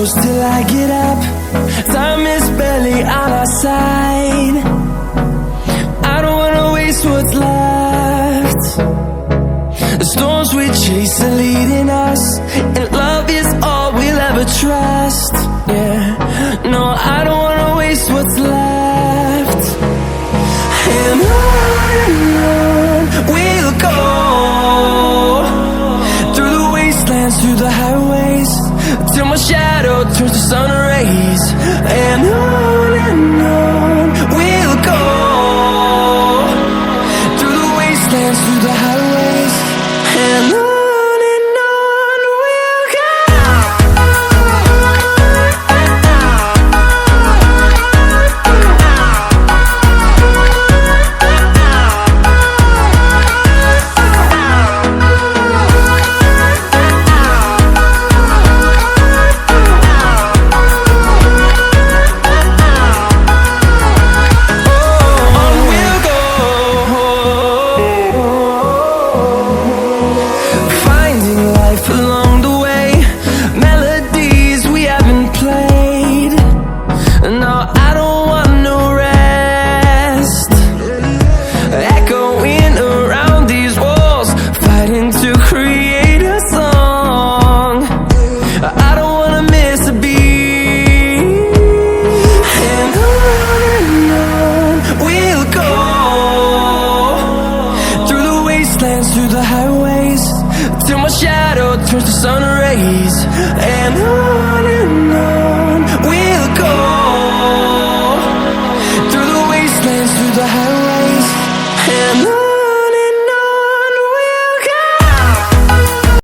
close till I get up. Time is barely on our side. I don't wanna waste what's left. The storms we chase are leading us, and love is all we'll ever trust. Yeah, no, I don't wanna waste what's left. And on we'll go, through the wastelands, through the highways, till my shadow turns to sun rays. And on we'll go, through the wastelands, through the highways, and on we'll go. Along the way, melodies we haven't played. No, I don't want no rest. Echoing around these walls, fighting to create a song. I don't wanna miss a beat. And on we'll go, through the wastelands, through the highways, till my shadow turns to sun rays. And on we'll go, through the wastelands, through the highways.